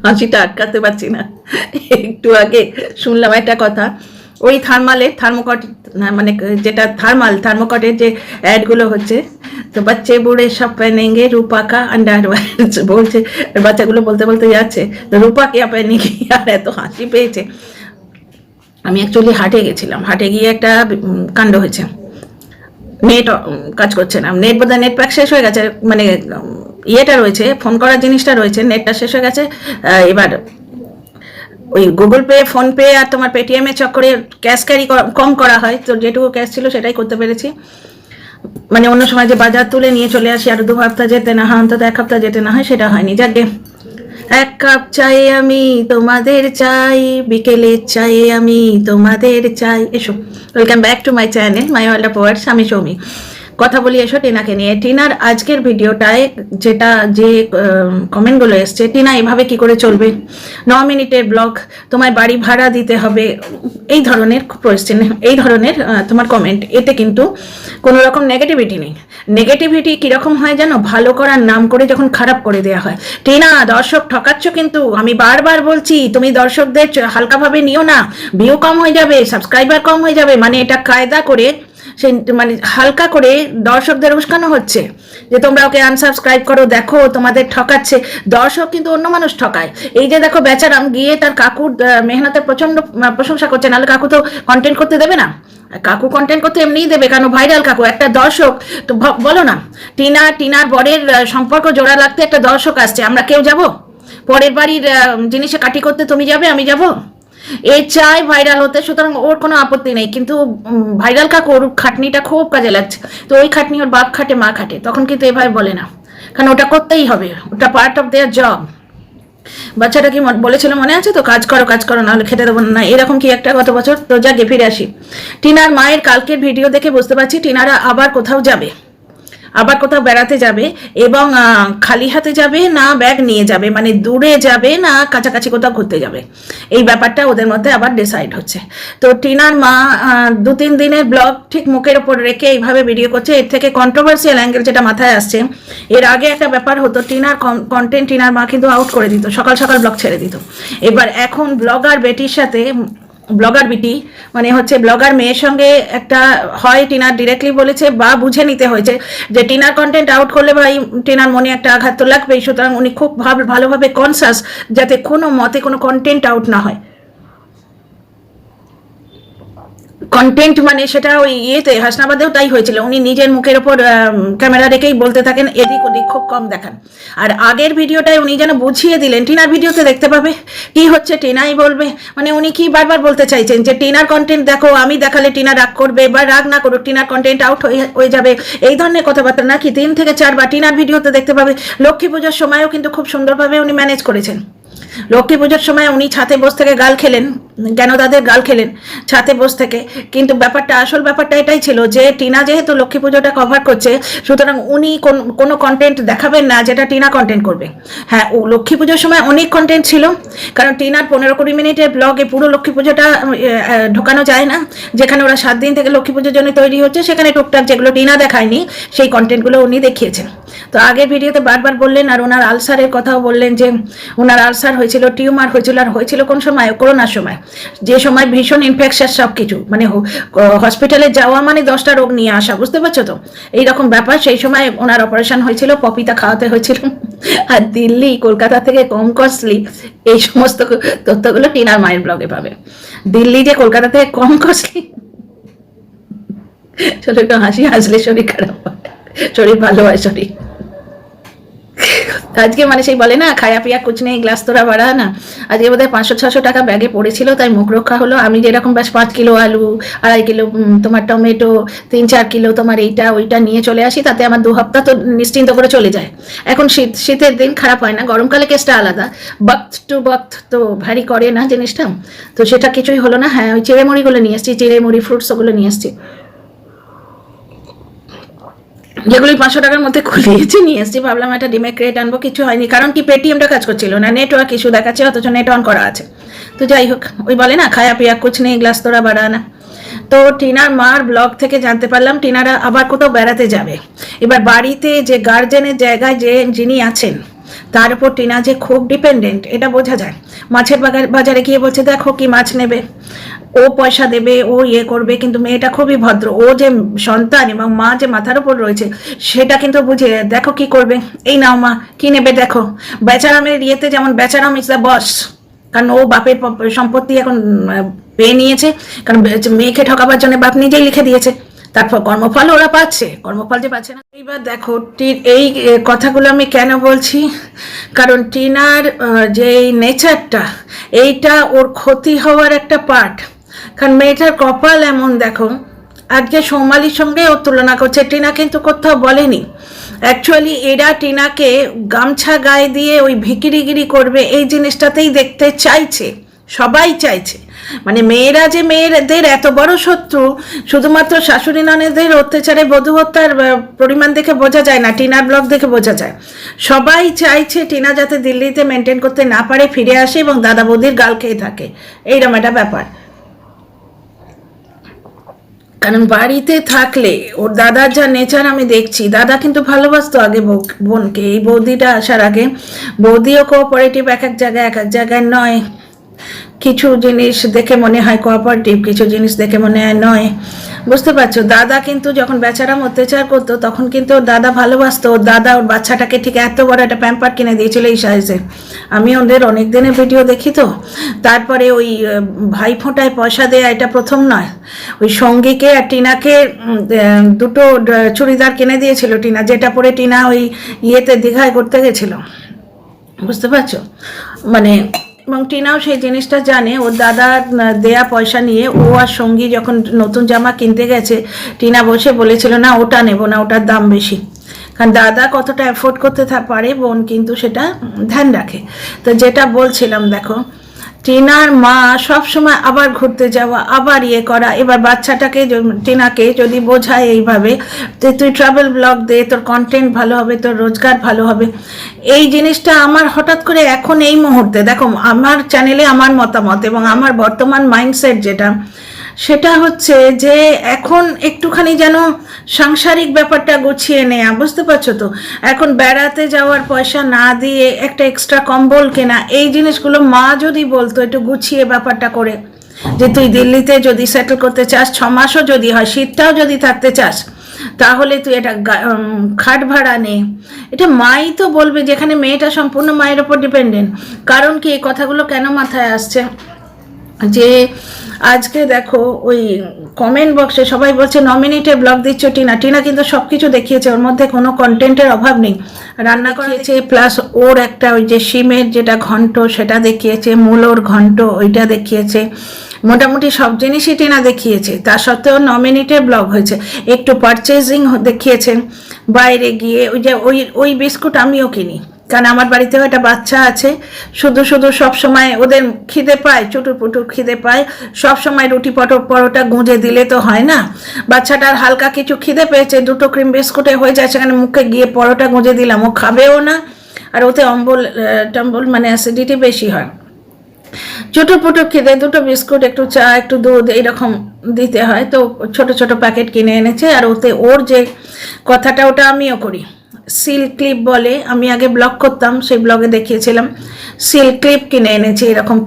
হাসিটা আটকাতে পারছি না। একটু আগে শুনলাম একটা কথা, ওই থার্মালের থার্মোকট, মানে যেটা থার্মোকটের যে অ্যাডগুলো হচ্ছে, তো বাচ্চে বুড়ে সব পেনেঙ্গে রূপা কা আন্ডারওয়্যার বলছে, বাচ্চাগুলো বলতে বলতে যাচ্ছে তো রূপা কে পেনেঙ্গে, আর এত হাসি পেয়েছে। আমি অ্যাকচুয়ালি হাটে গেছিলাম, হাটে গিয়ে একটা কাণ্ড হয়েছে। নেট কাজ করছে না, নেট বোধহয় নেট প্যাক শেষ হয়ে গেছে, মানে ইয়েটা রয়েছে, ফোন করার জিনিসটা রয়েছে, নেটটা শেষ হয়ে গেছে। এবার ওই গুগল পে, ফোনপে আর তোমার পেটিএম এর চক্করে ক্যাশ ক্যারি কম করা হয়, তো যেটুকু ক্যাশ ছিল সেটাই করতে পেরেছি। মানে অন্য সময় যে বাজার তুলে নিয়ে চলে আসি আর 2 সপ্তাহ যেতে না হয়, অন্তত 1 সপ্তাহ যেতে না হয়, সেটা হয়নি। যাকে 1 কাপ চাই আমি তোমাদের চাই, বিকেলে চাই আমি তোমাদের চাই। এসো, welcome back to my channel my world of words. আমি সৌমি, কথা বলি এসো টিনাকে নিয়ে। টিনার আজকের ভিডিওটায় যেটা যে কমেন্টগুলো এসছে, টিনা এভাবে কি করে চলবে, 9 মিনিটের ব্লগ, তোমায় বাড়ি ভাড়া দিতে হবে, এই ধরনের কোয়েশ্চেন, এই ধরনের তোমার কমেন্ট, এতে কিন্তু কোনো রকম নেগেটিভিটি নেই। নেগেটিভিটি কীরকম হয় জানো, ভালো করার নাম করে যখন খারাপ করে দেওয়া হয়। টিনা, দর্শক ঠকাচ্ছ কিন্তু, আমি বারবার বলছি তুমি দর্শকদের হালকাভাবে নিও না, ভিউ কম হয়ে যাবে, সাবস্ক্রাইবার কম হয়ে যাবে, মানে এটা কায়দা করে, সে মানে হালকা করে দর্শকদের উস্কানো হচ্ছে যে তোমরা ওকে আনসাবস্ক্রাইব করো, দেখো তোমাদের ঠকাচ্ছে। দর্শক কিন্তু অন্য মানুষ ঠকায়। এই যে দেখো বেচারাম গিয়ে তার কাকুর মেহনতের প্রচন্ড প্রশংসা করছে, নাহলে কাকু তো কন্টেন্ট করতে দেবে না। কাকু কন্টেন্ট করতে এমনিই দেবে, কেন ভাইরাল কাকু, একটা দর্শক তো বলো না, টিনার বরের সম্পর্ক জোড়া লাগতে একটা দর্শক আসছে, আমরা কেউ যাব? পরের বাড়ির জিনিসে কাটি করতে তুমি যাবে, আমি যাব? এ চাই ভাইরাল হতে, সুতরাং ওর কোনো আপত্তি নেই, কিন্তু ভাইরাল কাকু ওর খাটনিটা খুব কাজে লাগছে, তো ওই খাটনি ওর বাপ খাটে, মা খাটে, তখন কিন্তু এভাবে বলে না, কারণ ওটা করতেই হবে, ওটা পার্ট অফ দেয়ার জব। বাচ্চাটা কি বলেছিল মনে আছে তো, কাজ করো নাহলে খেতে দেবো না, এরকম কি একটা গত বছর। তো যাকে ফিরে আসি, টিনার মায়ের কালকের ভিডিও দেখে বুঝতে পারছি টিনারা আবার কোথাও যাবে, আবার কোথাও বেড়াতে যাবে, এবং খালি হাতে যাবে না ব্যাগ নিয়ে যাবে, মানে দূরে যাবে না কাছাকাছি কোথাও ঘুরতে যাবে, এই ব্যাপারটা ওদের মধ্যে আবার ডিসাইড হচ্ছে। তো টিনার মা 2-3 দিনের ব্লগ ঠিক মুখের ওপর রেখে এইভাবে ভিডিও করছে। এর থেকে কন্ট্রোভার্সিয়াল অ্যাঙ্গেল যেটা মাথায় আসছে, এর আগে একটা ব্যাপার হতো, টিনার কন্টেন্ট টিনার মা কিন্তু আউট করে দিত, সকাল সকাল ব্লগ ছেড়ে দিত। এবার এখন ব্লগার বেটির সাথে, ব্লগার বিটি মানে হচ্ছে ব্লগার মেয়ের সঙ্গে একটা হয়, টিনার ডিরেক্টলি বলেছে বা বুঝে নিতে হয়েছে যে টিনার কন্টেন্ট আউট করলে ভাই টিনার মনে একটা আঘাত তো লাগবেই, সুতরাং উনি খুব ভালোভাবে কনসাস যাতে কোনো মতে কোনো কন্টেন্ট আউট না হয়। কন্টেন্ট মানে সেটা ওই ইয়েতে হাসনাবাদেও তাই হয়েছিল, উনি নিজের মুখের ওপর ক্যামেরা রেখেই বলতে থাকেন, এদিক ওদিক খুব কম দেখান। আর আগের ভিডিওটায় উনি যেন বুঝিয়ে দিলেন, টিনার ভিডিওতে দেখতে পাবে কি হচ্ছে, টিনাই বলবে, মানে উনি কি বারবার বলতে চাইছেন যে টিনার কন্টেন্ট দেখো, আমি দেখালে টিনা রাগ করবে, বা রাগ না করুক, টিনার কন্টেন্ট আউট হয়ে যাবে, এই ধরনের কথাবার্তা নাকি 3 থেকে 4 বার টিনার ভিডিওতে দেখতে পাবে। লক্ষ্মী পুজোর সময়ও কিন্তু খুব সুন্দরভাবে উনি ম্যানেজ করেছেন। লক্ষ্মী পুজোর সময় উনি ছাতে বসে থেকে গাল খেলেন, কেন তাদের গাল খেলেন ছাতে বসে থেকে, কিন্তু ব্যাপারটা, আসল ব্যাপারটা এটাই ছিল যে টিনা যেহেতু লক্ষ্মী পুজোটা কভার করছে, সুতরাং উনি কোনো কন্টেন্ট দেখাবেন না যেটা টিনা কন্টেন্ট করবে। হ্যাঁ, ও লক্ষ্মী পুজোর সময় অনেক কন্টেন্ট ছিল, কারণ টিনার 15-20 মিনিটের ব্লগে পুরো লক্ষ্মী পুজোটা ঢোকানো যায় না, যেখানে ওরা 7 দিন থেকে লক্ষ্মী পুজোর জন্য তৈরি হচ্ছে, সেখানে টুকটাক যেগুলো টিনা দেখায়নি সেই কন্টেন্টগুলো উনি দেখিয়েছেন। তো আগের ভিডিওতে বারবার বললেন, আর ওনার আলসারের কথাও বললেন যে ওনার আলসার হয়েছিল, টিউমার হয়েছিল, আর হয়েছিল কোন সময়, করোনার সময়, যে সময় ভীষণ ইনফেকশন সব কিছু, মানে হসপিটালে যাওয়া মানে 10টা রোগ নিয়ে আসা, বুঝতে পারছো তো, এইরকম ব্যাপার। সেই সময় ওনার অপারেশন হয়েছিল, পপিতা খাওয়াতে হয়েছিল, আর দিল্লি কলকাতা থেকে কম কস্টলি, এই সমস্ত তথ্যগুলো টিনার মায়ের ব্লগে পাবে। দিল্লি যে কলকাতা থেকে কম কস্টলি, চলো একটু হাসি, হাসলে শরীর খারাপ হয়, শরীর ভালো হয়, শরীর আজকে মানে সেই বলে না, খায়া পিয়া কুচ নেই গ্লাস তোরা বাড়া না, আজকে বোধহয় 500-600 টাকা ব্যাগে পড়েছিল, তাই মুখ রক্ষা হলো। আমি যেরকম ব্যাস 5 কিলো আলু, 2.5 কিলো তোমার টমেটো, 3-4 কিলো তোমার এইটা ওইটা নিয়ে চলে আসি, তাতে আমার 2 সপ্তাহ তো নিশ্চিন্ত করে চলে যায়। এখন শীতের দিন খারাপ হয় না, গরমকালে কেসটা আলাদা, বক্ত টু বক্ত তো ভ্যারি করে না জিনিসটা, তো সেটা কিছুই হলো না। হ্যাঁ, ওই চিড়ে মুড়িগুলো নিয়ে এসছি, চিড়ে মুড়ি ফ্রুটস ওগুলো নিয়ে এসছি, যেগুলি 500 টাকার মধ্যে খুলিয়েছি, নিয়ে এসছি। ভাবলাম একটা ডিমের ক্রেট আনবো, কিছু হয়নি, কারণ কি পেটিএমটা কাজ করছিল না, নেটওয়ার্ক ইস্যু দেখাচ্ছে, অথচ নেট অন করা আছে। তো যাই হোক, ওই বলে না খায়া পিয়া কুছ নেই গ্লাস তোরা বাড়ানা। তো টিনার মার ব্লগ থেকে জানতে পারলাম টিনারা আবার কোথাও বেড়াতে যাবে। এবার বাড়িতে যে গার্জেনের জায়গায় যে যিনি আছেন, তার উপর টিনা যে খুব ডিপেন্ডেন্ট এটা বোঝা যায়। মাছের বাজারে গিয়ে বলছে দেখো কি মাছ নেবে, ও পয়সা দেবে, ও ইয়ে করবে, কিন্তু মেয়েটা খুবই ভদ্র। ও যে সন্তান এবং মা যে মাথার উপর রয়েছে সেটা কিন্তু বুঝে দেখো কি করবে, এই নাও মা কি নেবে দেখো। বেচারামের ইয়েতে যেমন বেচারাম ইজ দ্য বস, কারণ ও বাপের সম্পত্তি এখন পেয়ে নিয়েছে, কারণ মেয়েকে ঠকাবার জন্য বাপ নিজেই লিখে দিয়েছে, তারপর কর্মফল ওরা পাচ্ছে, কর্মফল যে পাচ্ছে না। এইবার দেখো এই কথাগুলো আমি কেন বলছি, কারণ টিনার যে এই নেচারটা, এইটা ওর ক্ষতি হওয়ার একটা পার্ট। কারণ মেয়েটার কপাল এমন, দেখো আজকে সৌমালির সঙ্গে ওর তুলনা করছে, টিনা কিন্তু কোথাও বলেনি। অ্যাকচুয়ালি এরা টিনাকে গামছা গায়ে দিয়ে ওই ভিকিরিগিরি করবে এই জিনিসটাতেই দেখতে চাইছে, সবাই চাইছে। মানে মেয়েরা যে মেয়েদের এত বড় শত্রু শুধুমাত্র শাশুড়ি ননদের অত্যাচারে বধূ হত্যার পরিমাণ দেখে বোঝা যায় না, টিনার ব্লগ দেখে বোঝা যায়। সবাই চাইছে টিনা যাতে দিল্লিতে মেনটেন করতে না পারে, ফিরে আসে এবং দাদা বৌদির গাল খেয়ে থাকে, এইরকম একটা ব্যাপার। কারণ বাড়িতে থাকলে ওর দাদার যা নেচার আমি দেখছি, দাদা কিন্তু ভালোবাসতো আগে বোনকে, এই বৌদিটা আসার আগে। বৌদিও কোঅপারেটিভ এক এক জায়গায় নয়, কিছু জিনিস দেখে মনে হয় কোঅপারেটিভ, কিছু জিনিস দেখে মনে হয় নয়, বুঝতে পারছো। দাদা কিন্তু যখন বেচারাম অত্যাচার করতো তখন কিন্তু ওর দাদা ভালোবাসতো, ওর দাদা ওর বাচ্চাটাকে ঠিক এত বড় একটা প্যাম্পার কিনে দিয়েছিল এই সাইজে। আমি ওদের অনেক দিনের ভিডিও দেখি তো। তারপরে ওই ভাই ফোঁটায় পয়সা দেয়া এটা প্রথম নয়, ওই সঙ্গীকে আর টিনাকে দুটো চুড়িদার কিনে দিয়েছিল টিনা, যেটা পরে টিনা ওই ইয়েতে দীঘায় করতে গেছিল, বুঝতে পারছো। মানে এবং টিনাও সেই জিনিসটা জানে, ওর দাদার দেয়া পয়সা নিয়ে ও আর সঙ্গী যখন নতুন জামা কিনতে গেছে, টিনা বসে বলেছিল না ওটা নেবো না, ওটার দাম বেশি। কারণ দাদা কতটা অ্যাফোর্ড করতে পারে বোন কিন্তু সেটা ধ্যান রাখে। তো যেটা বলছিলাম, দেখো টিনার মা সবসময় আবার ঘুরতে যাওয়া, আবার ইয়ে করা। এবার বাচ্চাটাকে টিনাকে যদি বোঝায় এইভাবে যে তুই ট্রাভেল ব্লগ দে, তোর কন্টেন্ট ভালো হবে, তোর রোজগার ভালো হবে, এই জিনিসটা আমার হঠাৎ করে এখন এই মুহূর্তে, দেখো আমার চ্যানেলে আমার মতামত এবং আমার বর্তমান মাইন্ডসেট যেটা, সেটা হচ্ছে যে এখন একটুখানি যেন সাংসারিক ব্যাপারটা গুছিয়ে নেয়া, বুঝতে পারছো তো। এখন বেড়াতে যাওয়ার পয়সা না দিয়ে একটা এক্সট্রা কম্বল কেনা, এই জিনিসগুলো মা যদি বলতো একটু গুছিয়ে ব্যাপারটা করে, যে তুই দিল্লিতে যদি সেটেল করতে চাস, 6 মাসও যদি হয়, শীতটাও যদি থাকতে চাস, তাহলে তুই এটা খাট ভাড়া নে। এটা মাই তো বলবে, যেখানে মেয়েটা সম্পূর্ণ মায়ের ওপর ডিপেন্ডেন্ট। কারণ কি এই কথাগুলো কেন মাথায় আসছে, যে আজকে দেখো ওই কমেন্ট বক্সে সবাই বলছে নমিনেটে ব্লগ দিচ্ছ টিনা। টিনা কিন্তু সব কিছু দেখিয়েছে, ওর মধ্যে কোনো কন্টেন্টের অভাব নেই। রান্না করেছে, প্লাস ওর একটা ওই যে শিমের যেটা ঘন্ট সেটা দেখিয়েছে, মূলোর ঘন্ট ওইটা দেখিয়েছে, মোটামুটি সব জিনিসই টিনা দেখিয়েছে। তা সত্ত্বেও নমিনেটে ব্লগ হয়েছে। একটু পারচেজিং দেখিয়েছেন বাইরে গিয়ে, ওই যে ওই বিস্কুট আমিও কিনি, কারণ আমার বাড়িতেও একটা বাচ্চা আছে, শুধু সব সময় ওদের খিদে পায়, চুটুর পুটুর খিদে পায়, সব সময় রুটি পরোটা গুঁজে দিলে তো হয় না। বাচ্চাটার হালকা কিছু খিদে পেয়েছে, 2টো ক্রিম বিস্কুটে হয়ে যায়, সেখানে মুখে গিয়ে পরোটা গুঁজে দিলাম, ও খাবেও না, আর ওতে টম্বল মানে অ্যাসিডিটি বেশি হয়। চুটুর পুটুর খিদে 2টো বিস্কুট, একটু চা, একটু দুধ এইরকম দিতে হয়। তো ছোট প্যাকেট কিনে এনেছে, আর ওতে ওর যে কথাটা ওটা আমিও করি। সিল্ক ক্লিপ বলে, আমি আগে ব্লগ করতাম, সেই ব্লগে দেখিয়েছিলাম। সিল্ক ক্লিপ কিনে এনেছি, এরকম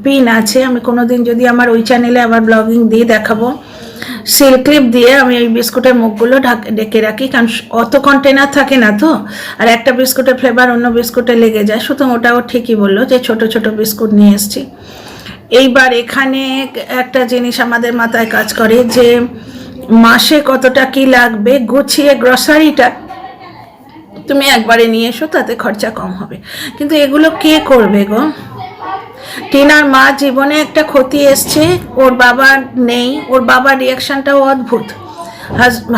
পিন আছে। আমি কোনোদিন যদি আমার ওই চ্যানেলে আবার ব্লগিং দিয়ে দেখাবো। সিল্ক ক্লিপ দিয়ে আমি ওই বিস্কুটের মুখগুলো ঢেকে রাখি, কারণ অত কন্টেনার থাকে না তো, আর একটা বিস্কুটের ফ্লেভার অন্য বিস্কুটে লেগে যায়। সুতরাং ওটাও ঠিকই বললো যে ছোট বিস্কুট নিয়ে এসছি। এইবার এখানে একটা জিনিস আমাদের মাথায় কাজ করে যে মাসে কতটা কি লাগবে, গুছিয়ে গ্রসারিটা তুমি একবারে নিয়ে এসো, তাতে খরচা কম হবে। কিন্তু এগুলো কে করবে গো? টিনার মা জীবনে একটা ক্ষতি এসছে, ওর বাবা নেই, ওর বাবার রিয়াকশনটাও অদ্ভুত।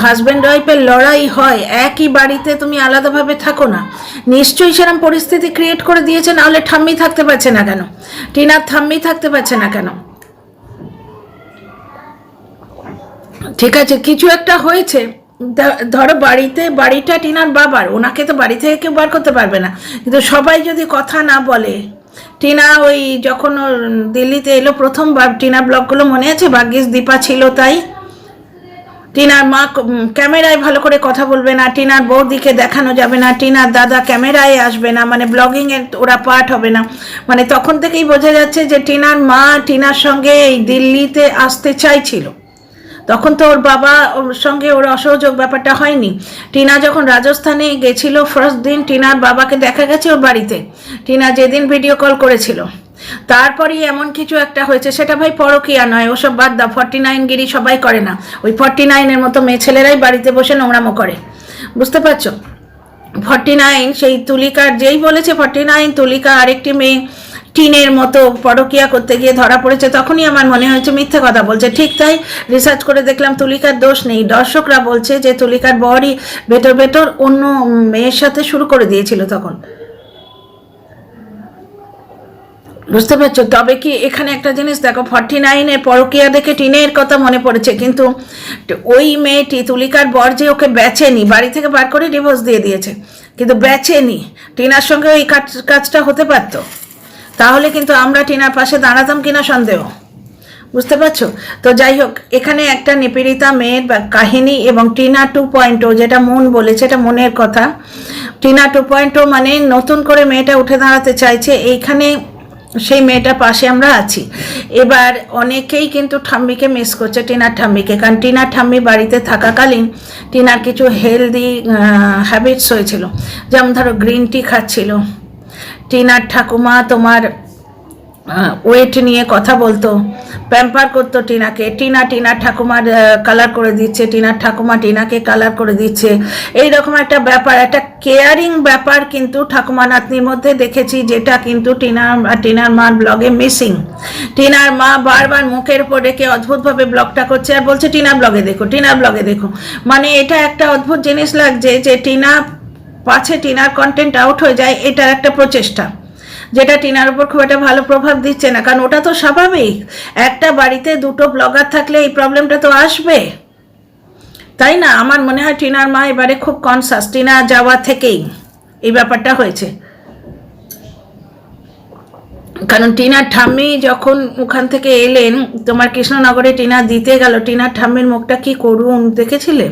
হাজব্যান্ড ওয়াইফের লড়াই হয়, একই বাড়িতে তুমি আলাদাভাবে থাকো না, নিশ্চয়ই সেরকম পরিস্থিতি ক্রিয়েট করে দিয়েছে, নাহলে ঠাম্মি থাকতে পারছে না কেন, টিনার ঠাম্মি থাকতে পারছে না কেন? ঠিক আছে, কিছু একটা হয়েছে, ধরো বাড়িটা টিনার বাবার, ওনাকে তো বাড়ি থেকে কেউ বার করতে পারবে না। কিন্তু সবাই যদি কথা না বলে, টিনা ওই যখন দিল্লিতে এলো প্রথমবার, টিনা ব্লগগুলো মনে আছে, ভাগ্যিস দীপা ছিল তাই, টিনার মা ক্যামেরায় ভালো করে কথা বলবে না, টিনার বৌদিকে দেখানো যাবে না, টিনার দাদা ক্যামেরায় আসবে না, মানে ব্লগিংয়ের ওরা পার্ট হবে না। মানে তখন থেকেই বোঝা যাচ্ছে যে টিনার মা টিনার সঙ্গে এই দিল্লিতে আসতে চাইছিল। তখন তো ওর বাবা ওর সঙ্গে ওর অসহযোগ ব্যাপারটা হয়নি। টিনা যখন রাজস্থানে গেছিল ফার্স্ট দিন টিনার বাবাকে দেখা গেছে ওর বাড়িতে, টিনা যেদিন ভিডিও কল করেছিল তারপরেই এমন কিছু একটা হয়েছে। সেটা ভাই পরকীয়া নয়, ওসব বাদ দাও, 49 গিরি সবাই করে না, ওই 49-এর মতো মেয়ে ছেলেরাই বাড়িতে বসে নোংরামো করে, বুঝতে পারছো? 49 সেই তুলিকার, যেই বলেছে 49 তুলিকা আরেকটি মেয়ে টিনের মতো পরকিয়া করতে গিয়ে ধরা পড়েছে, তখনই আমার মনে হয়েছে মিথ্যে কথা বলছে। ঠিক তাই, রিসার্চ করে দেখলাম তুলিকার দোষ নেই। দর্শকরা বলছে যে তুলিকার বরই ভেতর ভেতর অন্য মেয়ের সাথে শুরু করে দিয়েছিল তখন, বুঝতে পারছো? তবে কি এখানে একটা জিনিস দেখো, 49-এর পরকিয়া দেখে টিনের কথা মনে পড়েছে, কিন্তু ওই মেয়েটি তুলিকার বর যে ওকে বেচেনি, বাড়ি থেকে বার করে ডিভোর্স দিয়ে দিয়েছে, কিন্তু বেচেনি। টিনার সঙ্গে ওই কাজটা হতে পারতো, তাহলে কিন্তু আমরা টিনার পাশে দাঁড়াতাম কিনা সন্দেহ, বুঝতে পারছো? তো যাই হোক, এখানে একটা নিপীড়িতা মেয়ের কাহিনী এবং টিনা 2.0 যেটা মন বলেছে, এটা মনের কথা। টিনা 2.0 মানে নতুন করে মেয়েটা উঠে দাঁড়াতে চাইছে, এইখানে সেই মেয়েটার পাশে আমরা আছি। এবার অনেকেই কিন্তু ঠাম্মিকে মিস করছে, টিনার ঠাম্মিকে, কারণ টিনার ঠাম্মি বাড়িতে থাকাকালীন টিনার কিছু হেলদি হ্যাবিটস হয়েছিল, যেমন ধরো গ্রিন টি খাচ্ছিল। টিনার ঠাকুমা তোমার ওয়েট নিয়ে কথা বলতো, প্যাম্পার করতো টিনাকে। টিনার ঠাকুমার কালার করে দিচ্ছে, টিনার ঠাকুমা টিনাকে কালার করে দিচ্ছে, এইরকম একটা ব্যাপার, একটা কেয়ারিং ব্যাপার কিন্তু ঠাকুমা নাতনির মধ্যে দেখেছি, যেটা কিন্তু টিনার মার ব্লগে মিসিং। টিনার মা বারবার মুখের উপর রেখে অদ্ভুতভাবে ব্লগটা করছে আর বলছে টিনার ব্লগে দেখো, টিনার ব্লগে দেখো। মানে এটা একটা অদ্ভুত জিনিস লাগছে যে টিনা পাছে টিনার কন্টেন্ট আউট হয়ে যায়, এটার একটা প্রচেষ্টা, যেটা টিনার উপর খুব একটা ভালো প্রভাব দিচ্ছে না, কারণ ওটা তো স্বাভাবিক। একটা বাড়িতে দুটো ব্লগার থাকলে এই প্রবলেমটা তো আসবে, তাই না? আমার মনে হয় টিনার মা এবারে খুব কনসাস, টিনা যাওয়া থেকেই এই ব্যাপারটা হয়েছে। কারণ টিনার ঠাম্মি যখন ওখান থেকে এলেন তোমার কৃষ্ণনগরে, টিনা দিতে গেল, টিনার ঠাম্মির মুখটা কি করুন দেখেছিলে?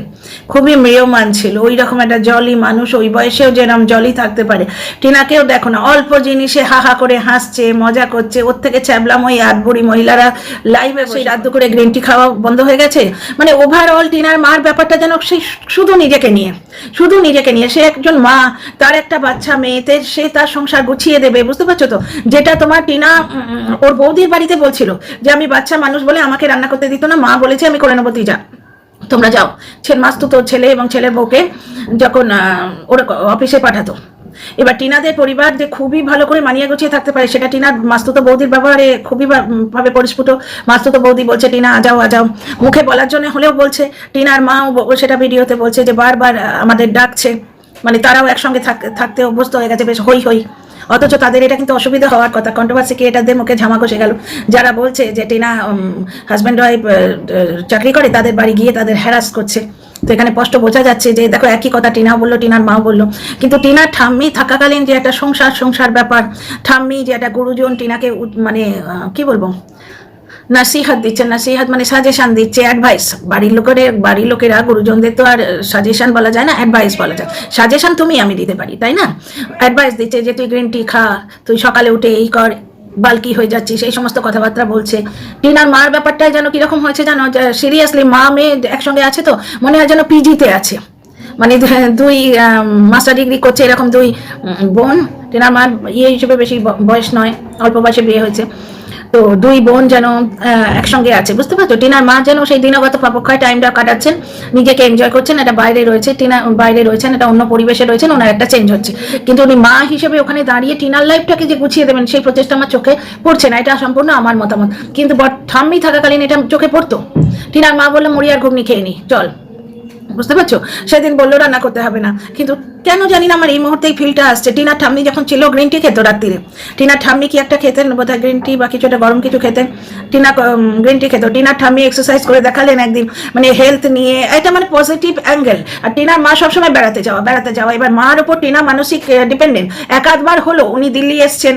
খুবই মেয়মান ছিল, ওই রকম একটা জলি মানুষ, ওই বয়সেও যেরকম জলি থাকতে পারে। টিনাকেও দেখো না, অল্প জিনিসে হাহা করে হাসছে, মজা করছে, ওর থেকে ছ্যাবলাম ওই বুড়ি মহিলারা লাইভে সেই রাত করে গ্রিন টি খাওয়া বন্ধ হয়ে গেছে। মানে ওভারঅল টিনার মার ব্যাপারটা যেন সেই শুধু নিজেকে নিয়ে, সে একজন মা, তার একটা বাচ্চা মেয়েতে সে তার সংসার গুছিয়ে দেবে, বুঝতে পারছো তো? যেটা তোমার টিনা ওর বৌদির বাড়িতে বলছিল যে আমি বাচ্চা মানুষ বলে আমাকে রান্না করতে দিত না, মা বলেছে আমি করে নেবো, তুই যা, তোমরা যাও। মাস্তুতো ছেলে এবং ছেলের বউকে যখন ওরা অফিসে পাঠাতো। এবার টিনাদের পরিবার যে খুবই ভালো করে মানিয়ে গুছিয়ে থাকতে পারে, সেটা টিনার মাস্তুতো বৌদির ব্যবহারে খুবই ভাবে পরিস্ফুট। মাস্তুতো বৌদি বলছে টিনা আজাও, মুখে বলার জন্য হলেও বলছে। টিনার মাও সেটা ভিডিওতে বলছে যে বারবার আমাদের ডাকছে, মানে তারাও একসঙ্গে থাকতে অভ্যস্ত হয়ে গেছে, বেশ হই। অথচ তাদের এটা কিন্তু অসুবিধা হওয়ার কথা। কন্ট্রোভার্সি ক্রিয়েটারদের মুখে ঝামা কষে গেল, যারা বলছে যে টিনা হাজব্যান্ড ওয়াইফ চাকরি করে, তাদের বাড়ি গিয়ে তাদের হ্যারাস করছে। তো এখানে স্পষ্ট বোঝা যাচ্ছে যে দেখো একই কথা টিনাও বললো, টিনার মাও বললো, কিন্তু টিনার ঠাম্মি থাকাকালীন যে একটা সংসার ব্যাপার, ঠাম্মি যে একটা গুরুজন টিনাকে মানে কি বলবো নাসিহাত দিচ্ছে, নাসিহাত মানে সাজেশন দিচ্ছে, অ্যাডভাইস। বাড়ির লোকেরা গুরুজনদের তো আর সাজেশন বলা যায় না, অ্যাডভাইস বলা যায়। সাজেশন আমি দিতে পারি, তাই না? অ্যাডভাইস দিচ্ছে যে তুই গ্রিন টি খা, তুই সকালে উঠে এই কর, বালকি হয়ে যাচ্ছিস, এই সমস্ত কথাবার্তা বলছে। টিনার মার ব্যাপারটাই যেন কিরকম হয়েছে জানো, সিরিয়াসলি মা মেয়ে একসঙ্গে আছে তো মনে হয় যেন পিজিতে আছে, মানে দুই মাস্টার ডিগ্রি করছে এরকম দুই বোন। টিনার মার ইয়ে হিসেবে বেশি বয়স নয়, অল্প বয়সে বিয়ে হয়েছে, তো দুই বোন যেন একসঙ্গে আছে, বুঝতে পারছো? টিনার মা যেন সেই দিনগত পাপক্ষয় টাইমটা কাটাচ্ছেন, নিজেকে এনজয় করছেন। এটা বাইরে রয়েছে, টিনা বাইরে রয়েছেন, এটা অন্য পরিবেশে রয়েছেন, ওনার একটা চেঞ্জ হচ্ছে, কিন্তু উনি মা হিসেবে ওখানে দাঁড়িয়ে টিনার লাইফটাকে যে গুছিয়ে দেবেন সেই প্রচেষ্টা আমার চোখে পড়ছে না। এটা সম্পূর্ণ আমার মতামত, কিন্তু ঠাম্মি থাকাকালীন এটা চোখে পড়তো। টিনার মা বললো মুড়ি আর ঘুগনি খেয়ে নি চল, বুঝতে পারছো? সেদিন বললো রান্না করতে হবে না, কিন্তু কেন জানি না আমার এই মুহূর্তে ফিলটা আসছে। টিনার ঠাম্মি যখন ছিল গ্রিন টি খেতো রাত্রিরে, টিনার ঠাম্মি কি একটা খেতেন বোধহয় গ্রিন টি বা কিছুটা গরম কিছু খেতেন, টিনা গ্রিন টি খেত। টিনার ঠাম্মি এক্সারসাইজ করে দেখালেন একদিন, মানে হেলথ নিয়ে, এটা মানে পজিটিভ অ্যাঙ্গেল। আর টিনার মা সবসময় বেড়াতে যাওয়া। এবার মার উপর টিনা মানসিক ডিপেন্ডেন্ট। একাধবার হলো উনি দিল্লি এসছেন,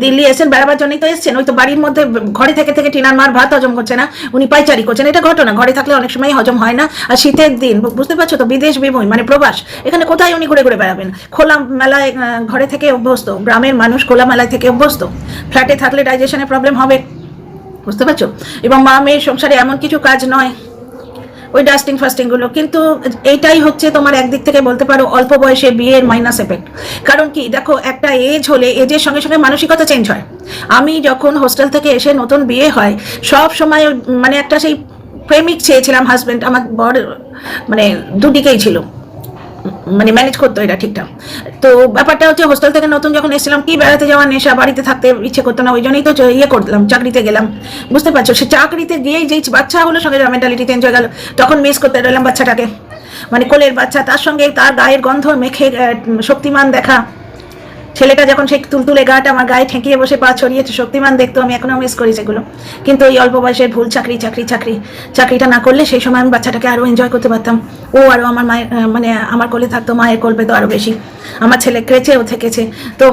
দিল্লি এসেছেন বেড়াবার জন্যই তো এসছেন, ওই তো বাড়ির মধ্যে ঘরে থেকে থেকে টিনার মার ভাত হজম করছে না, উনি পাইচারি করছেন, এটা ঘটনা। ঘরে থাকলে অনেক সময় হজম হয় না, আর শীতের দিন বুঝতে পারছো তো, বিদেশ বিমুই মানে প্রবাস, এখানে কোথায় উনি ঘুরে ঘুরে বেড়াবেন? খোলা মেলায় ঘরে থেকে অভ্যস্ত, গ্রামের মানুষ খোলা মেলায় থেকে অভ্যস্ত, ফ্ল্যাটে থাকলে ডাইজেশনের প্রবলেম হবে, বুঝতে পারছো? এবং মা মেয়ের সংসারে এমন কিছু কাজ নয় ওই ডাস্টিং ফাস্টিংগুলো, কিন্তু এইটাই হচ্ছে তোমার একদিক থেকে বলতে পারো অল্প বয়সে বিয়ের মাইনাস এফেক্ট। কারণ কি দেখো, একটা এজ হলে এজের সঙ্গে সঙ্গে মানসিকতা চেঞ্জ হয়। আমি যখন হোস্টেল থেকে এসে নতুন বিয়ে হয়, সব সময় মানে একটা সেই প্রেমিক চেয়েছিলাম হাজব্যান্ড, আমার বর মানে দুদিকেই ছিল, মানে ম্যানেজ করতো এটা ঠিকঠাক। তো ব্যাপারটা হচ্ছে হোস্টেল থেকে নতুন যখন এসেছিলাম, কি বেড়াতে যাওয়ার নেশা, বাড়িতে থাকতে ইচ্ছে করতো না, ওই জন্যই তো ইয়ে করলাম, চাকরিতে গেলাম, বুঝতে পারছো? সে চাকরিতে গিয়েই যেই বাচ্চা হলো সঙ্গে মেন্টালিটি চেঞ্জ হয়ে গেল, তখন মিস করতে রইলাম বাচ্চাটাকে, মানে কোলের বাচ্চা, তার সঙ্গে তার গায়ের গন্ধ মেখে শক্তিমান দেখা। ছেলেটা যখন সেই তুলতুলে গাটা আমার গায়ে ঠেকিয়ে বসে পা ছড়িয়েছে, শক্তিমান দেখতো, আমি এখনো মিস করি সেগুলো। কিন্তু ওই অল্প বয়সের ভুল চাকরিটা না করলে সেই সময় আমি বাচ্চাটাকে আরও এনজয় করতে পারতাম। ও আরও আমার মায়ের মানে আমার কোলে থাকতো, মায়ের কোল পেতো আরও বেশি। আমার ছেলে ক্রেছে, ও থেকেছে। তো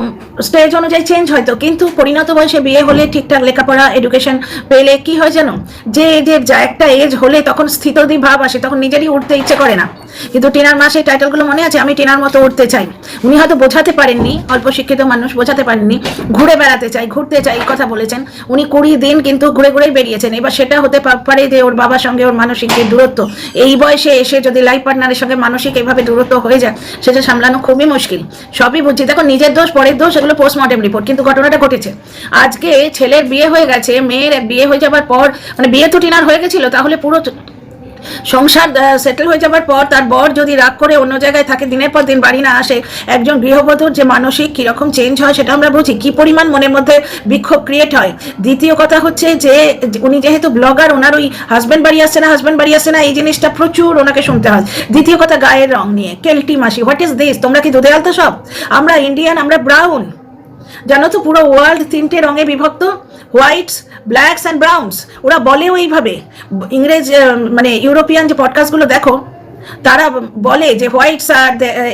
স্টেজ অনুযায়ী চেঞ্জ হয়তো, কিন্তু পরিণত বয়সে বিয়ে হলে ঠিকঠাক লেখাপড়া এডুকেশন পেলে কি হয় জানো, যে যা একটা এজ হলে তখন স্থিতদি ভাব আসে, তখন নিজেরই উঠতে ইচ্ছে করে না। কিন্তু টিনার মা সেই টাইটেলগুলো মনে আছে, আমি টিনার মতো উঠতে চাই। উনি হয়তো বোঝাতে পারেননি, অল্প শিক্ষিত মানুষ, বোঝাতে পারেননি, ঘুরে বেড়াতে চাই, ঘুরতে চাই, এই কথা বলেছেন উনি। 20 দিন কিন্তু ঘুরে ঘুরেই বেরিয়েছেন। এবার সেটা হতে পারে যে ওর বাবার সঙ্গে ওর মানসিক যে দূরত্ব, এই বয়সে এসে যদি লাইফ পার্টনারের সঙ্গে মানসিক এইভাবে দূরত্ব হয়ে যায়, সেটা সামলানো খুবই মুশকিল। সবই বুঝছি, দেখো নিজের দোষ পরের দোষ, এগুলো পোস্টমর্টেম রিপোর্ট, কিন্তু ঘটনাটা ঘটেছে। আজকে ছেলের বিয়ে হয়ে গেছে, মেয়ের বিয়ে হয়ে যাবার পর, মানে বিয়ে তো টিনার হয়ে গেছিল, তাহলে পুরো সংসার সেটেল হয়ে যাবার পর তার বর যদি রাগ করে অন্য জায়গায় থাকে, দিনের পর দিন বাড়ি না আসে, একজন গৃহবধূর যে মানসিক কীরকম চেঞ্জ হয় সেটা আমরা বুঝি, কী পরিমাণ মনের মধ্যে বিক্ষোভ ক্রিয়েট হয়। দ্বিতীয় কথা হচ্ছে যে উনি যেহেতু ব্লগার, ওনার ওই হাজব্যান্ড বাড়ি আসছে না, এই জিনিসটা প্রচুর ওনাকে শুনতে হয়। দ্বিতীয় কথা গায়ের রং নিয়ে, কেল্টি মাসি, হোয়াট ইজ দিস? তোমরা কি দুধে আলতো সব? আমরা ইন্ডিয়ান, আমরা ব্রাউন, জানো তো পুরো ওয়ার্ল্ড 3টে রঙে বিভক্ত, হোয়াইটস, ব্ল্যাকস অ্যান্ড ব্রাউনস। ওরা বলেও এইভাবে, ইংরেজ মানে ইউরোপিয়ান যে পডকাস্টগুলো দেখো, তারা বলে যে হোয়াইটস আর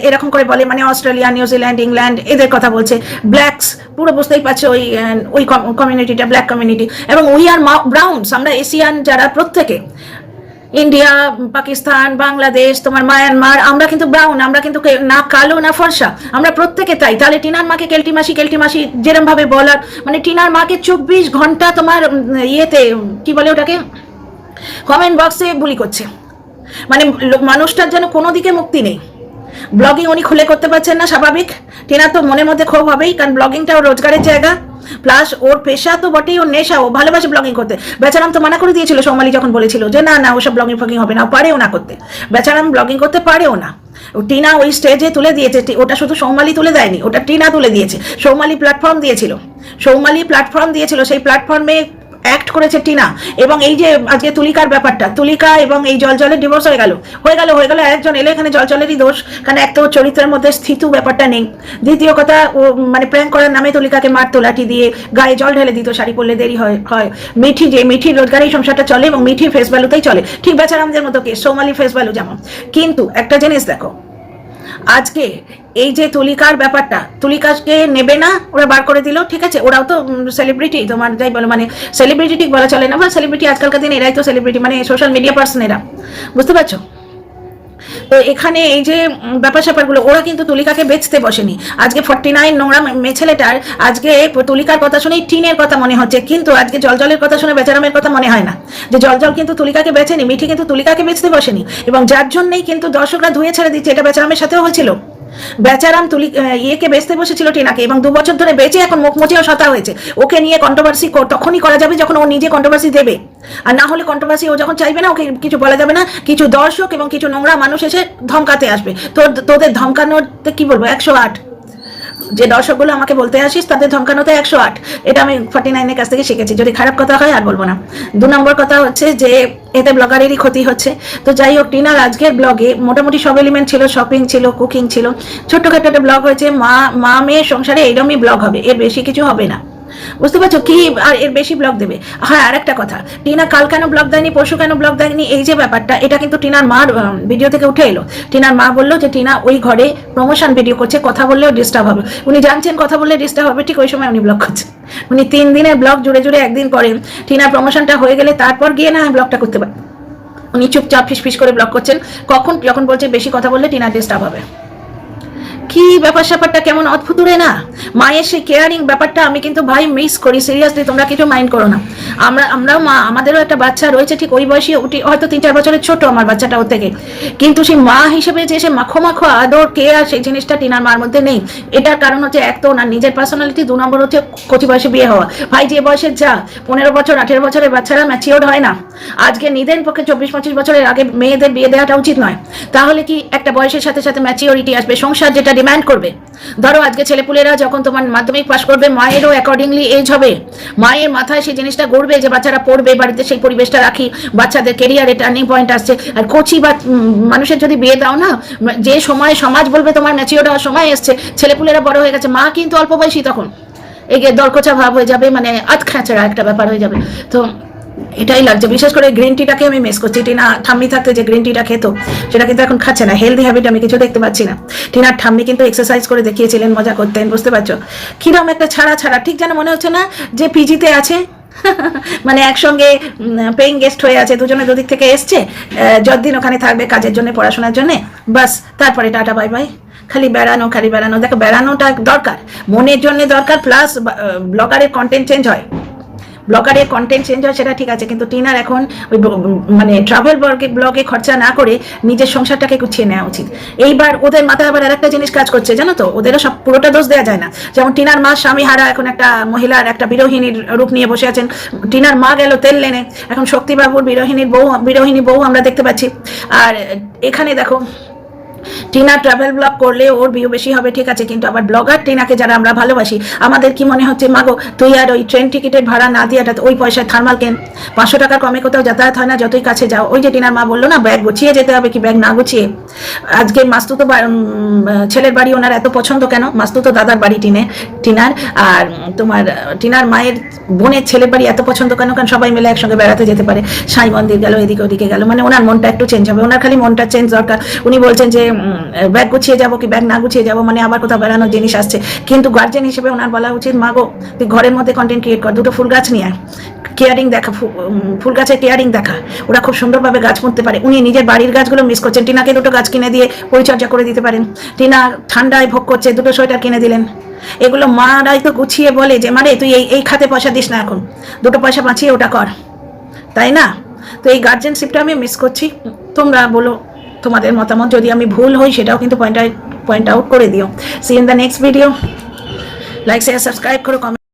এরকম করে বলে, মানে অস্ট্রেলিয়া, নিউজিল্যান্ড, ইংল্যান্ড এদের কথা বলছে। ব্ল্যাকস পুরো বুঝতেই পারছো ওই কমিউনিটিটা, ব্ল্যাক কমিউনিটি, এবং উই আর ব্রাউনস, আমরা এশিয়ান যারা প্রত্যেকে, ইন্ডিয়া, পাকিস্তান, বাংলাদেশ, তোমার মায়ানমার, আমরা কিন্তু ব্রাউন, আমরা কিন্তু না কালো না ফর্সা, আমরা প্রত্যেকে তাই। তাহলে টিনার মাকে কেল্টি মাসি যেরকম ভাবে বলার, মানে টিনার মাকে 24 ঘন্টা তোমার ইয়েতে কি বলে ওটাকে, কমেন্ট বক্সে বুলি করছে, মানে মানুষটার যেন কোনো দিকে মুক্তি নেই। ব্লগিং উনি খুলে করতে পারছেন না, স্বাভাবিক। টিনার তো মনের মধ্যে ক্ষোভ হবেই, কারণ ব্লগিংটা ওর রোজগারের জায়গা, প্লাস ওর পেশা তো বটেই, ওর নেশা, ও ভালোবাসে ব্লগিং করতে। বেচারাম তো মানা করে দিয়েছিল সৌমালি যখন বলেছিল যে না ওসব ব্লগিং হবে না, পারেও না করতে, বেচারাম ব্লগিং করতে পারেও না। টিনা ওই স্টেজে তুলে দিয়েছে, ওটা শুধু সৌমালি তুলে দেয়নি, ওটা টিনা তুলে দিয়েছে। সৌমালি প্ল্যাটফর্ম দিয়েছিল, সেই প্ল্যাটফর্মে অ্যাক্ট করেছে টিনা। এবং এই যে আজকে তুলিকার ব্যাপারটা, তুলিকা এবং এই জলের ডিভোর্স হয়ে গেল, একজন এলে, এখানে জলেরই দোষ, কারণ এক তো চরিত্রের মধ্যে স্থিত ব্যাপারটা নেই। দ্বিতীয় কথা, ও মানে প্র্যাঙ্ক করার নামে তুলিকাকে মারতো লাঠি দিয়ে, গায়ে জল ঢেলে দিত, শাড়ি পরলে দেরি হয়। মিঠির রোজগারেই সংসারটা চলে, এবং মিঠির ফেস ভ্যালুতেই চলে, ঠিক বেচারামদের মতো কেস, সৌমালি ফেস ভ্যালু যেমন। কিন্তু একটা জিনিস দেখো, আজকে এই যে তুলিকার ব্যাপারটা, তুলিকাকে নেবে না, ওরা বার করে দিল, ঠিক আছে, ওরাও তো সেলিব্রিটি, তোমার যাই বলো, মানে সেলিব্রিটি ঠিক বলা চলে না, বা সেলিব্রিটি আজকালকার দিন এরাই তো সেলিব্রিটি, মানে সোশ্যাল মিডিয়া পার্সন এরা, বুঝতে পারছো? তো এখানে এই যে ব্যাপার স্যাপারগুলো, ওরা কিন্তু তুলিকাকে বেচতে বসেনি। আজকে 49 নোংরা মেছেলেটার আজকে তুলিকার কথা শুনেই টিনের কথা মনে হচ্ছে, কিন্তু আজকে জলের কথা শুনে বেচারামের কথা মনে হয় না, যে জল কিন্তু তুলিকাকে বেচেনি, মিঠি কিন্তু তুলিকাকে বেচতে বসেনি, এবং যার জন্যই কিন্তু দর্শকরা ধুয়ে ছেড়ে দিচ্ছে। এটা বেচারামের সাথেও হয়েছিল, বেচারাম ইয়েকে বেচতে বসেছিল টিনাকে, এবং 2 বছর ধরে বেঁচে এখন মুখ মুচেও শতা হয়েছে। ওকে নিয়ে কন্ট্রোভার্সি তখনই করা যাবে যখন ও নিজে কন্ট্রোভার্সি দেবে, আর না হলে কন্ট্রোভার্সি ও যখন চাইবে না, ওকে কিছু বলা যাবে না। কিছু দর্শক এবং কিছু নোংরা মানুষ এসে ধমকাতে আসবে, তোদের ধমকানোতে কি বলবো 108, যে দর্শকগুলো আমাকে বলতে আসিস তাদের ধমকানোতে 108, এটা আমি 49-এর কাছ থেকে শিখেছি। যদি খারাপ কথা হয় আর বলবো না। 2 নম্বর কথা হচ্ছে যে এতে ব্লগারেরই ক্ষতি হচ্ছে। তো যাই হোক, টিনার আজকের ব্লগে মোটামুটি সব এলিমেন্ট ছিল, শপিং ছিল, কুকিং ছিল, ছোট্টখাটো একটা ব্লগ হয়েছে। মা মেয়ের সংসারে এইরকমই ব্লগ হবে, এর বেশি কিছু হবে না। বুঝতে পারছো কি? আর এর বেশি ব্লগ দেবে। হ্যাঁ, আর একটা কথা, টিনা কাল কেন ব্লগ দেয়নি, পরশু কেন ব্লগ দেয়নি, এই যে ব্যাপারটা, এটা কিন্তু টিনার মার ভিডিও থেকে উঠে এলো। টিনার মা বললো যে টিনা ওই ঘরে প্রমোশন ভিডিও করছে, কথা বললেও ডিস্টার্ব হবে। উনি জানছেন কথা বললে ডিস্টার্ব হবে, ঠিক ওই সময় উনি ব্লগ করছেন। উনি 3 দিনের ব্লগ জুড়ে জুড়ে একদিন করেন, টিনার প্রমোশনটা হয়ে গেলে তারপর গিয়ে না ব্লগটা করতে পারে। উনি চুপচাপ ফিস করে ব্লগ করছেন, কখন যখন বলছে বেশি কথা বললে টিনার ডিস্টার্ব হবে। কি ব্যাপার স্যাপারটা কেমন অদ্ভুত রে না। মায়ের সেই কেয়ারিং ব্যাপারটা আমি কিন্তু ভাই মিস করি, সিরিয়াসলি, তোমরা কিছু মাইন্ড করো না। আমরাও মা, আমাদেরও একটা বাচ্চা রয়েছে ঠিক ওই বয়সী, ওটি হয়তো 3-4 বছরের ছোট আমার বাচ্চাটা ওর থেকে, কিন্তু সেই মা হিসেবে যে সে মাখো মাখো আদর কেয়ার, সেই জিনিসটা টিনার মার মধ্যে নেই। এটার কারণ হচ্ছে এক তো ওনার নিজের পার্সোনালিটি, 2 নম্বর হচ্ছে কচি বয়সে বিয়ে হওয়া। ভাই যে বয়সের যা 15 বছর 18 বছরের বাচ্চারা ম্যাচিওর হয় না। আজকে নিজের পক্ষে 24-25 বছরের আগে মেয়েদের বিয়ে দেওয়াটা উচিত নয়। তাহলে কি একটা বয়সের সাথে সাথে ম্যাচিওরিটি আসবে, সংসার যেটা ডিমান্ড করবে। ধরো আজকে ছেলেপুলেরা যখন তোমার মাধ্যমিক পাস করবে, মায়েরও অ্যাকর্ডিংলি এজ হবে, মায়ের মাথায় সেই জিনিসটা গড়বে যে বাচ্চারা পড়বে, বাড়িতে সেই পরিবেশটা রাখি, বাচ্চাদের কেরিয়ারে টার্নিং পয়েন্ট আসছে। আর কচি বা মানুষের যদি বিয়ে দাও না, যে সময় সমাজ বলবে তোমার ম্যাচিওর হওয়ার সময় এসছে, ছেলেপুলেরা বড় হয়ে গেছে, মা কিন্তু অল্প বয়সী, তখন এগিয়ে দরকোচা ভাব হয়ে যাবে, মানে আধ খাঁচড়া একটা ব্যাপার হয়ে যাবে। তো এটাই লাগছে, বিশেষ করে গ্রিন টিটাকে আমি মিস করছি। টিনা ঠাম্মি থাকতে যে গ্রিন টিটা খেত, সেটা কিন্তু এখন খাচ্ছে না। হেলদি হ্যাবিট আমি কিছু দেখতে পাচ্ছি না। টিনার ঠাম্মি কিন্তু এক্সারসাইজ করে দেখিয়েছিলেন, মজা করতেন, বুঝতে পারছো? কিরকম একটা ছাড়া ছাড়া, ঠিক যেন মনে হচ্ছে না যে পিজিতে আছে, মানে একসঙ্গে পেইং গেস্ট হয়ে আছে, দুজনে দুদিক থেকে এসছে, যতদিন ওখানে থাকবে কাজের জন্য, পড়াশোনার জন্য, বাস তারপরে টাটা বাই বাই, খালি বেড়ানো খালি বেড়ানো। দেখো, বেড়ানোটা দরকার, মনের জন্য দরকার, প্লাস ব্লগারের কন্টেন্ট চেঞ্জ হয়, ব্লগারের কন্টেন্ট চেঞ্জ হয়, সেটা ঠিক আছে, কিন্তু টিনার এখন ওই মানে ট্রাভেল ব্লগে খরচা না করে নিজের সংসারটাকে গুছিয়ে নেওয়া উচিত। এইবার ওদের মাথায় আবার আরেকটা জিনিস কাজ করছে, জানো তো, ওদেরও সব পুরোটা দোষ দেওয়া যায় না। যেমন টিনার মা স্বামী হারা এখন একটা মহিলার একটা বিরোহিনীর রূপ নিয়ে বসে আছেন। টিনার মা গেল তেল লেনে, এখন শক্তিবাবুর বিরোহিনী বউ আমরা দেখতে পাচ্ছি। আর এখানে দেখো, টিনা ট্রাভেল ব্লগ করলে ওর ভিউ বেশি হবে, ঠিক আছে, কিন্তু আবার ব্লগার টিনাকে যারা আমরা ভালোবাসি, আমাদের কি মনে হচ্ছে, মাগো তুই আর ওই ট্রেন টিকিটের ভাড়া না দিয়ে ওই পয়সায় থার্মাল কেন, 500 টাকা কমে কোথাও যাতায়াত হয় না, যতই কাছে যাও। ওই যে টিনার মা বললো না, ব্যাগ গুছিয়ে যেতে হবে, কি ব্যাগ না গুছিয়ে। আজকে মাস্তুতো ছেলের বাড়ি ওনার এত পছন্দ কেন, মাস্তুতো দাদার বাড়ি টিনার, আর তোমার টিনার মায়ের বোনের ছেলের বাড়ি এত পছন্দ কেন, কারণ সবাই মিলে একসঙ্গে বেড়াতে যেতে পারে, সাই মন্দির গেল, এদিকে ওদিকে গেল, মানে ওনার মনটা একটু চেঞ্জ হবে, ওনার খালি মনটা চেঞ্জ দরকার। উনি বলছেন যে ব্যাগ গুছিয়ে যাবো কি ব্যাগ না গুছিয়ে যাবো, মানে আবার কোথাও বেড়ানোর জিনিস আসছে। কিন্তু গার্জেন হিসেবে ওনার বলা উচিত, মাগো তুই ঘরের মধ্যে কন্টেন্ট ক্রিয়েট কর, 2টো ফুল গাছ নিয়ে কেয়ারিং দেখা, ফুল গাছের কেয়ারিং দেখা, ওরা খুব সুন্দরভাবে গাছ পুঁততে পারে। উনি নিজের বাড়ির গাছগুলো মিস করছেন, টিনাকে 2টো গাছ কিনে দিয়ে পরিচর্যা করে দিতে পারেন। টিনা ঠান্ডায় ভোগ করছে, 2টো সোয়েটার কিনে দিলেন। এগুলো মারাই তো গুছিয়ে বলে যে মানে তুই এই খাতে পয়সা দিস না, এখন 2টো পয়সা বাঁচিয়ে ওটা কর, তাই না? তো এই গার্জেনশিপটা আমি মিস করছি। তোমরা বলো তোমাদের মতামত, যদি আমি ভুল হই সেটাও কিন্তু পয়েন্ট আউট করে দিও। See in the next video, like share subscribe করো, কমেন্ট